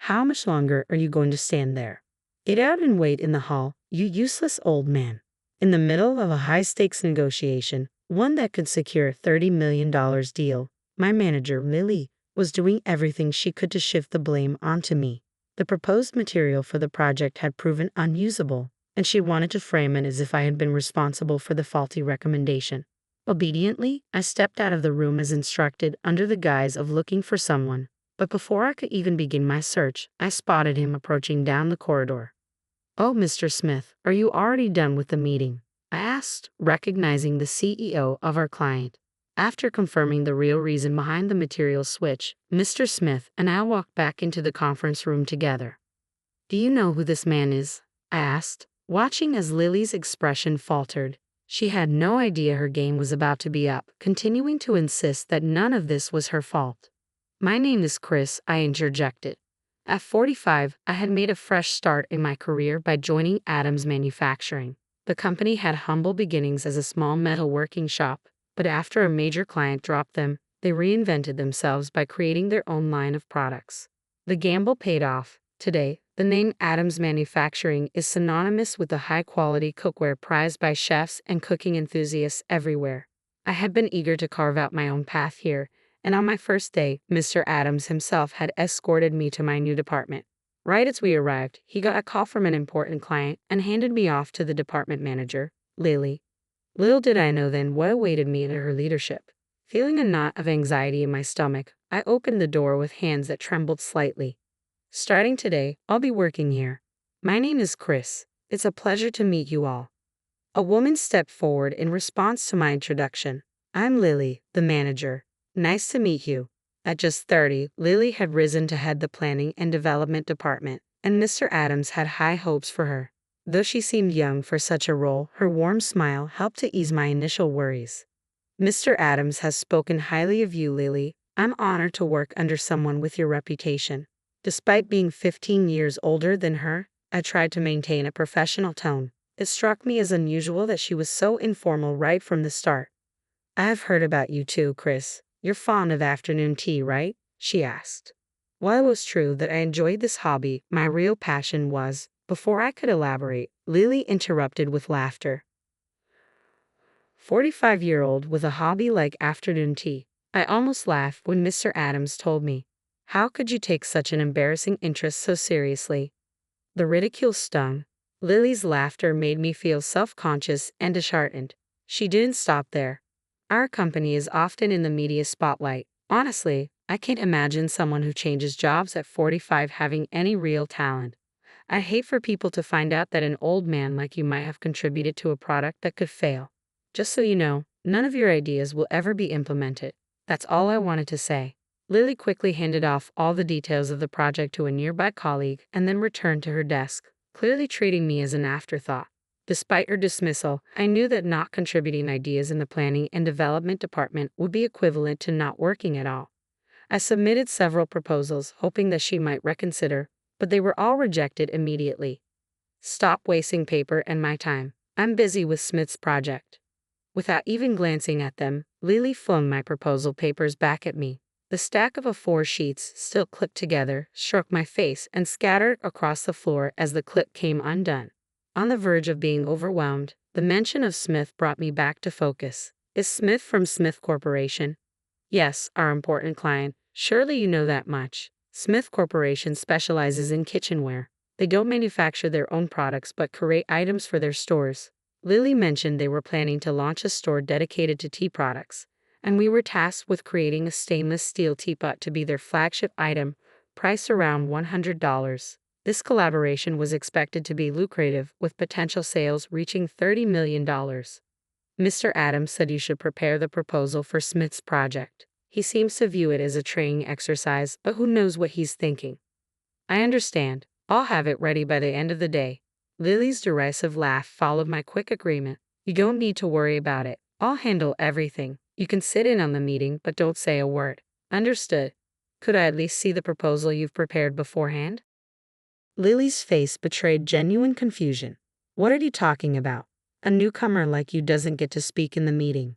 How much longer are you going to stand there? Get out and wait in the hall, you useless old man. In the middle of a high-stakes negotiation, one that could secure $30 million deal, my manager, Lily, was doing everything she could to shift the blame onto me. The proposed material for the project had proven unusable, and she wanted to frame it as if I had been responsible for the faulty recommendation. Obediently, I stepped out of the room as instructed under the guise of looking for someone, but before I could even begin my search, I spotted him approaching down the corridor. "Oh, Mr. Smith, are you already done with the meeting?" I asked, recognizing the CEO of our client. After confirming the real reason behind the material switch, Mr. Smith and I walked back into the conference room together. "Do you know who this man is?" I asked, watching as Lily's expression faltered. She had no idea her game was about to be up, continuing to insist that none of this was her fault. "My name is Chris," I interjected. At 45, I had made a fresh start in my career by joining Adams Manufacturing. The company had humble beginnings as a small metalworking shop, but after a major client dropped them, they reinvented themselves by creating their own line of products. The gamble paid off. Today, the name Adams Manufacturing is synonymous with the high-quality cookware prized by chefs and cooking enthusiasts everywhere. I had been eager to carve out my own path here, and on my first day, Mr. Adams himself had escorted me to my new department. Right as we arrived, he got a call from an important client and handed me off to the department manager, Lily. Little did I know then what awaited me under her leadership. Feeling a knot of anxiety in my stomach, I opened the door with hands that trembled slightly. "Starting today, I'll be working here. My name is Chris. It's a pleasure to meet you all." A woman stepped forward in response to my introduction. "I'm Lily, the manager. Nice to meet you." At just 30, Lily had risen to head the planning and development department, and Mr. Adams had high hopes for her. Though she seemed young for such a role, her warm smile helped to ease my initial worries. "Mr. Adams has spoken highly of you, Lily. I'm honored to work under someone with your reputation." Despite being 15 years older than her, I tried to maintain a professional tone. It struck me as unusual that she was so informal right from the start. "I've heard about you too, Chris. You're fond of afternoon tea, right?" she asked. While it was true that I enjoyed this hobby, my real passion was, before I could elaborate, Lily interrupted with laughter. 45-year-old with a hobby like afternoon tea. I almost laughed when Mr. Adams told me. How could you take such an embarrassing interest so seriously? The ridicule stung. Lily's laughter made me feel self-conscious and disheartened. She didn't stop there. "Our company is often in the media spotlight. Honestly, I can't imagine someone who changes jobs at 45 having any real talent. I'd hate for people to find out that an old man like you might have contributed to a product that could fail. Just so you know, none of your ideas will ever be implemented." That's all I wanted to say. Lily quickly handed off all the details of the project to a nearby colleague and then returned to her desk, clearly treating me as an afterthought. Despite her dismissal, I knew that not contributing ideas in the planning and development department would be equivalent to not working at all. I submitted several proposals, hoping that she might reconsider, but they were all rejected immediately. "Stop wasting paper and my time. I'm busy with Smith's project." Without even glancing at them, Lily flung my proposal papers back at me. The stack of A4 sheets, still clipped together, struck my face and scattered across the floor as the clip came undone. On the verge of being overwhelmed, the mention of Smith brought me back to focus. "Is Smith from Smith Corporation?" "Yes, our important client. Surely you know that much. Smith Corporation specializes in kitchenware. They don't manufacture their own products but create items for their stores." Lily mentioned they were planning to launch a store dedicated to tea products, and we were tasked with creating a stainless steel teapot to be their flagship item, priced around $100. This collaboration was expected to be lucrative, with potential sales reaching $30 million. Mr. Adams said you should prepare the proposal for Smith's project. He seems to view it as a training exercise, but who knows what he's thinking. "I understand. I'll have it ready by the end of the day." Lily's derisive laugh followed my quick agreement. "You don't need to worry about it. I'll handle everything. You can sit in on the meeting, but don't say a word." "Understood. Could I at least see the proposal you've prepared beforehand?" Lily's face betrayed genuine confusion. "What are you talking about? A newcomer like you doesn't get to speak in the meeting.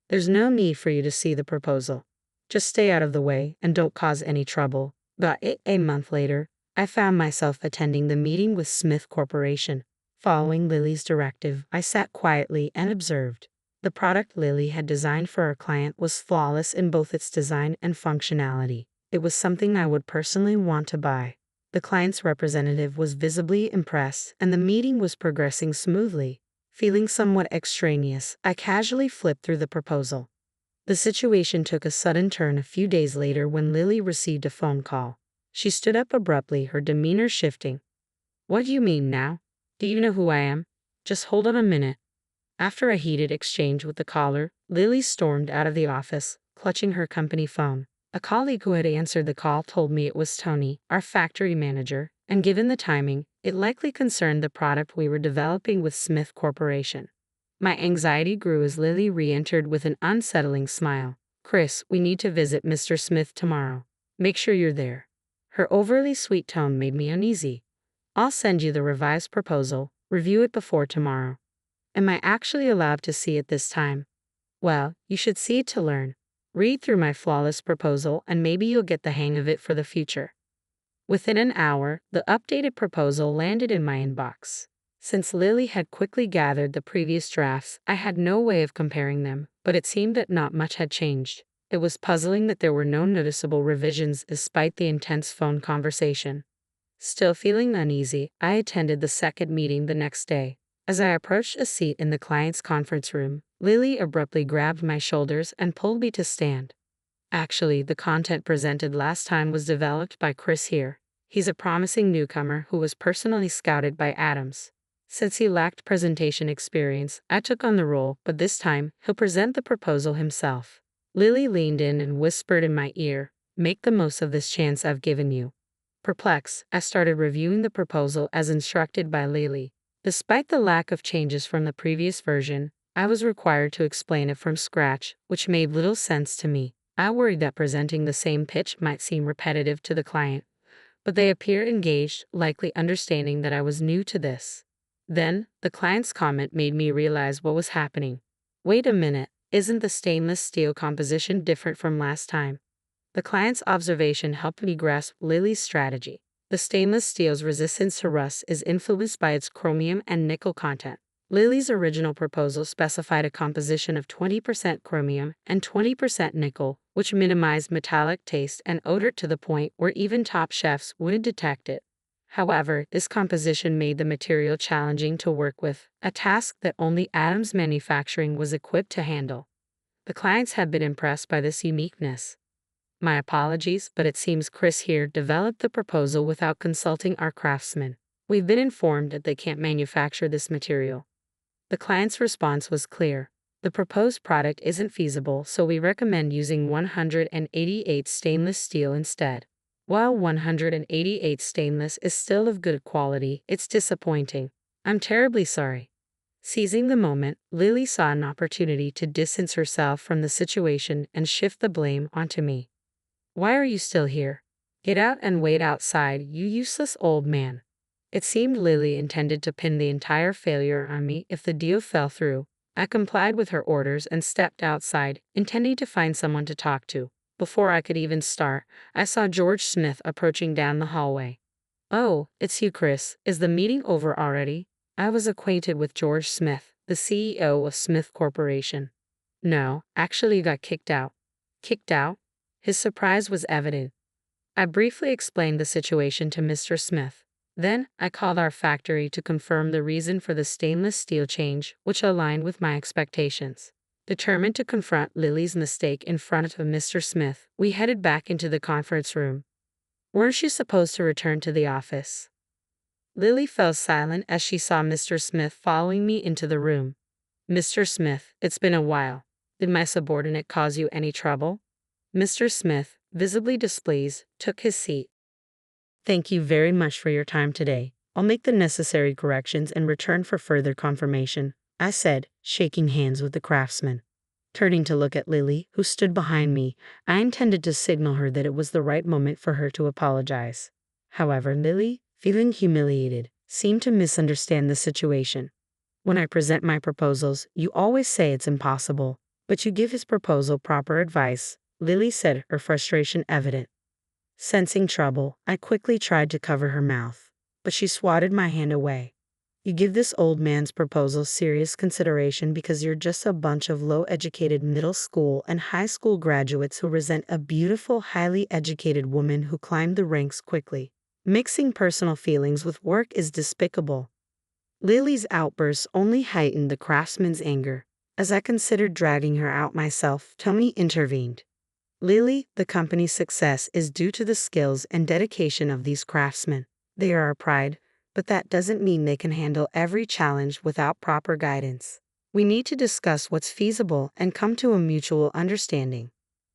There's no need for you to see the proposal. Just stay out of the way and don't cause any trouble." About a month later, I found myself attending the meeting with Smith Corporation. Following Lily's directive, I sat quietly and observed. The product Lily had designed for our client was flawless in both its design and functionality. It was something I would personally want to buy. The client's representative was visibly impressed, and the meeting was progressing smoothly. Feeling somewhat extraneous, I casually flipped through the proposal. The situation took a sudden turn a few days later when Lily received a phone call. She stood up abruptly, her demeanor shifting. "What do you mean now? Do you know who I am? Just hold on a minute." After a heated exchange with the caller, Lily stormed out of the office, clutching her company phone. A colleague who had answered the call told me it was Tony, our factory manager, and given the timing, it likely concerned the product we were developing with Smith Corporation. My anxiety grew as Lily re-entered with an unsettling smile. "Chris, we need to visit Mr. Smith tomorrow. Make sure you're there." Her overly sweet tone made me uneasy. "I'll send you the revised proposal. Review it before tomorrow." Am I actually allowed to see it this time? Well, you should see it to learn. Read through my flawless proposal and maybe you'll get the hang of it for the future. Within an hour, the updated proposal landed in my inbox. Since Lily had quickly gathered the previous drafts, I had no way of comparing them, but it seemed that not much had changed. It was puzzling that there were no noticeable revisions despite the intense phone conversation. Still feeling uneasy, I attended the second meeting the next day. As I approached a seat in the client's conference room, Lily abruptly grabbed my shoulders and pulled me to stand. "Actually, the content presented last time was developed by Chris here. He's a promising newcomer who was personally scouted by Adams. Since he lacked presentation experience, I took on the role, but this time, he'll present the proposal himself." Lily leaned in and whispered in my ear, "Make the most of this chance I've given you." Perplexed, I started reviewing the proposal as instructed by Lily. Despite the lack of changes from the previous version, I was required to explain it from scratch, which made little sense to me. I worried that presenting the same pitch might seem repetitive to the client, but they appeared engaged, likely understanding that I was new to this. Then, the client's comment made me realize what was happening. "Wait a minute, isn't the stainless steel composition different from last time?" The client's observation helped me grasp Lily's strategy. The stainless steel's resistance to rust is influenced by its chromium and nickel content. Lily's original proposal specified a composition of 20% chromium and 20% nickel, which minimized metallic taste and odor to the point where even top chefs wouldn't detect it. However, this composition made the material challenging to work with, a task that only Adams Manufacturing was equipped to handle. The clients had been impressed by this uniqueness. My apologies, but it seems Chris here developed the proposal without consulting our craftsmen. We've been informed that they can't manufacture this material. The client's response was clear. The proposed product isn't feasible, so we recommend using 188 stainless steel instead. While 188 stainless is still of good quality, it's disappointing. I'm terribly sorry. Seizing the moment, Lily saw an opportunity to distance herself from the situation and shift the blame onto me. "Why are you still here? Get out and wait outside, you useless old man." It seemed Lily intended to pin the entire failure on me if the deal fell through. I complied with her orders and stepped outside, intending to find someone to talk to. Before I could even start, I saw George Smith approaching down the hallway. "Oh, it's you, Chris. Is the meeting over already?" I was acquainted with George Smith, the CEO of Smith Corporation. "No, actually you got kicked out." "Kicked out?" His surprise was evident. I briefly explained the situation to Mr. Smith. Then, I called our factory to confirm the reason for the stainless steel change, which aligned with my expectations. Determined to confront Lily's mistake in front of Mr. Smith, we headed back into the conference room. "Weren't you supposed to return to the office?" Lily fell silent as she saw Mr. Smith following me into the room. "Mr. Smith, it's been a while. Did my subordinate cause you any trouble?" Mr. Smith, visibly displeased, took his seat. "Thank you very much for your time today. I'll make the necessary corrections and return for further confirmation," I said, shaking hands with the craftsman. Turning to look at Lily, who stood behind me, I intended to signal her that it was the right moment for her to apologize. However, Lily, feeling humiliated, seemed to misunderstand the situation. "When I present my proposals, you always say it's impossible, but you give his proposal proper advice," Lily said, her frustration evident. Sensing trouble, I quickly tried to cover her mouth, but she swatted my hand away. You give this old man's proposal serious consideration because you're just a bunch of low-educated middle school and high school graduates who resent a beautiful, highly educated woman who climbed the ranks quickly. Mixing personal feelings with work is despicable. Lily's outburst only heightened the craftsman's anger. As I considered dragging her out myself, Tony intervened. Lily, the company's success is due to the skills and dedication of these craftsmen. They are our pride, but that doesn't mean they can handle every challenge without proper guidance. We need to discuss what's feasible and come to a mutual understanding.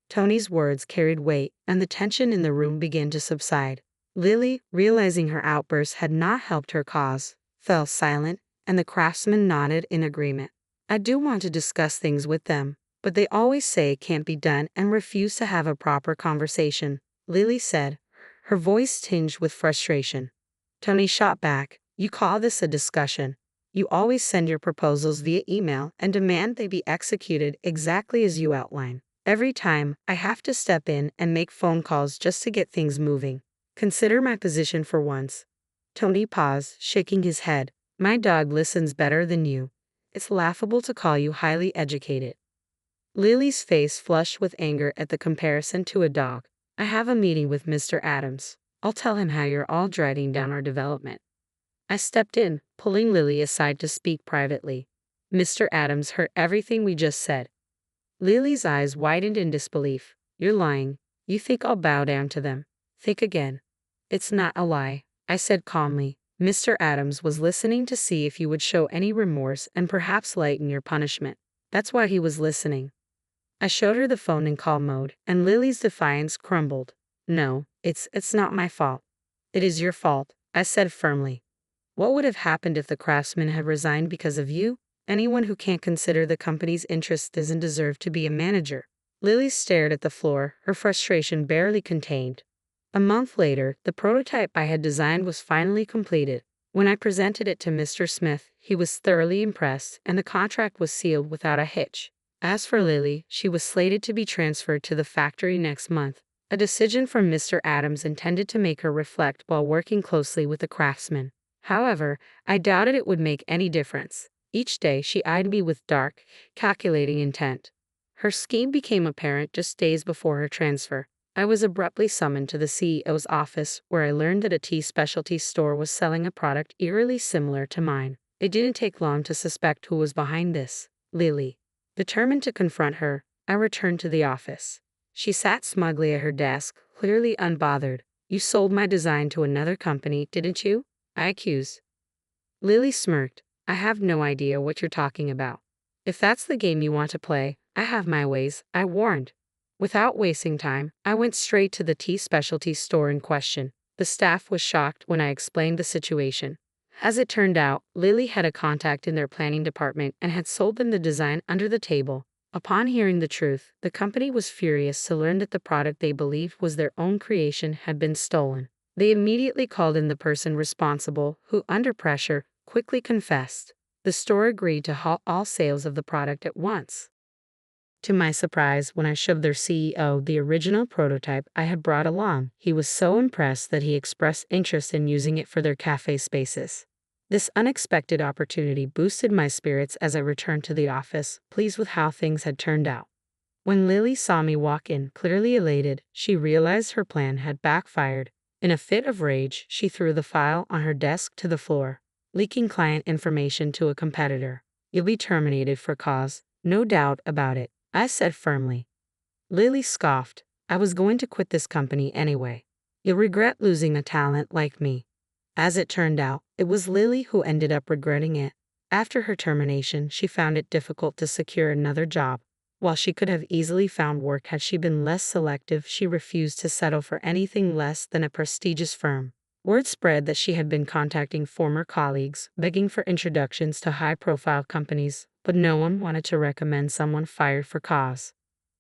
Tony's words carried weight, and the tension in the room began to subside. Lily, realizing her outburst had not helped her cause, fell silent, and the craftsman nodded in agreement. I do want to discuss things with them, but they always say it can't be done and refuse to have a proper conversation, Lily said, her voice tinged with frustration. Tony shot back, you call this a discussion? You always send your proposals via email and demand they be executed exactly as you outline. Every time, I have to step in and make phone calls just to get things moving. Consider my position for once. Tony paused, shaking his head. My dog listens better than you. It's laughable to call you highly educated. Lily's face flushed with anger at the comparison to a dog. I have a meeting with Mr. Adams. I'll tell him how you're all dragging down our development. I stepped in, pulling Lily aside to speak privately. Mr. Adams heard everything we just said. Lily's eyes widened in disbelief. You're lying. You think I'll bow down to them. Think again. It's not a lie, I said calmly. Mr. Adams was listening to see if you would show any remorse and perhaps lighten your punishment. That's why he was listening. I showed her the phone in call mode, and Lily's defiance crumbled. No, it's not my fault. It is your fault, I said firmly. What would have happened if the craftsman had resigned because of you? Anyone who can't consider the company's interests doesn't deserve to be a manager. Lily stared at the floor, her frustration barely contained. A month later, the prototype I had designed was finally completed. When I presented it to Mr. Smith, he was thoroughly impressed, and the contract was sealed without a hitch. As for Lily, she was slated to be transferred to the factory next month, a decision from Mr. Adams intended to make her reflect while working closely with the craftsman. However, I doubted it would make any difference. Each day she eyed me with dark, calculating intent. Her scheme became apparent just days before her transfer. I was abruptly summoned to the CEO's office, where I learned that a tea specialty store was selling a product eerily similar to mine. It didn't take long to suspect who was behind this. Lily. Determined to confront her, I returned to the office. She sat smugly at her desk, clearly unbothered. You sold my design to another company, didn't you? I accused. Lily smirked. I have no idea what you're talking about. If that's the game you want to play, I have my ways, I warned. Without wasting time, I went straight to the tea specialty store in question. The staff was shocked when I explained the situation. As it turned out, Lily had a contact in their planning department and had sold them the design under the table. Upon hearing the truth, the company was furious to learn that the product they believed was their own creation had been stolen. They immediately called in the person responsible, who, under pressure, quickly confessed. The store agreed to halt all sales of the product at once. To my surprise, when I showed their CEO the original prototype I had brought along, he was so impressed that he expressed interest in using it for their cafe spaces. This unexpected opportunity boosted my spirits as I returned to the office, pleased with how things had turned out. When Lily saw me walk in, clearly elated, she realized her plan had backfired. In a fit of rage, she threw the file on her desk to the floor, leaking client information to a competitor. You'll be terminated for cause, no doubt about it, I said firmly. Lily scoffed. I was going to quit this company anyway. You'll regret losing a talent like me. As it turned out, it was Lily who ended up regretting it. After her termination, she found it difficult to secure another job. While she could have easily found work had she been less selective, she refused to settle for anything less than a prestigious firm. Word spread that she had been contacting former colleagues, begging for introductions to high-profile companies, but no one wanted to recommend someone fired for cause.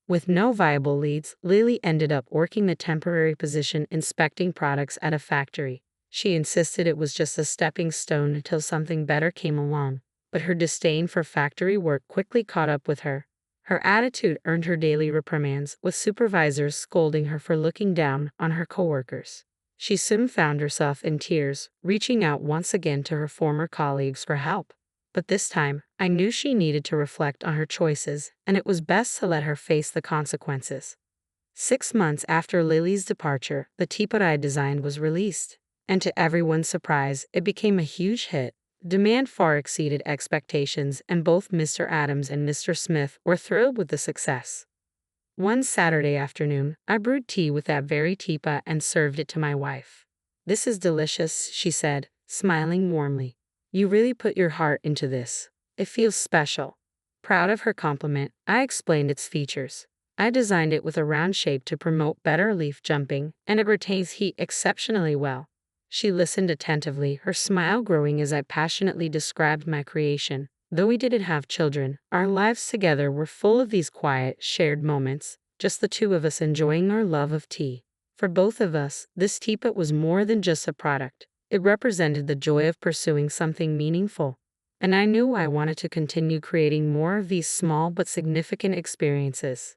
With no viable leads, Lily ended up working a temporary position inspecting products at a factory. She insisted it was just a stepping stone until something better came along, but her disdain for factory work quickly caught up with her. Her attitude earned her daily reprimands, with supervisors scolding her for looking down on her coworkers. She soon found herself in tears, reaching out once again to her former colleagues for help. But this time, I knew she needed to reflect on her choices, and it was best to let her face the consequences. 6 months after Lily's departure, the teapot I designed was released. And to everyone's surprise, it became a huge hit. Demand far exceeded expectations, and both Mr. Adams and Mr. Smith were thrilled with the success. One Saturday afternoon, I brewed tea with that very teapot and served it to my wife. "This is delicious," she said, smiling warmly. "You really put your heart into this. It feels special." Proud of her compliment, I explained its features. I designed it with a round shape to promote better leaf jumping, and it retains heat exceptionally well. She listened attentively, her smile growing as I passionately described my creation. Though we didn't have children, our lives together were full of these quiet, shared moments, just the two of us enjoying our love of tea. For both of us, this teapot was more than just a product. It represented the joy of pursuing something meaningful. And I knew I wanted to continue creating more of these small but significant experiences.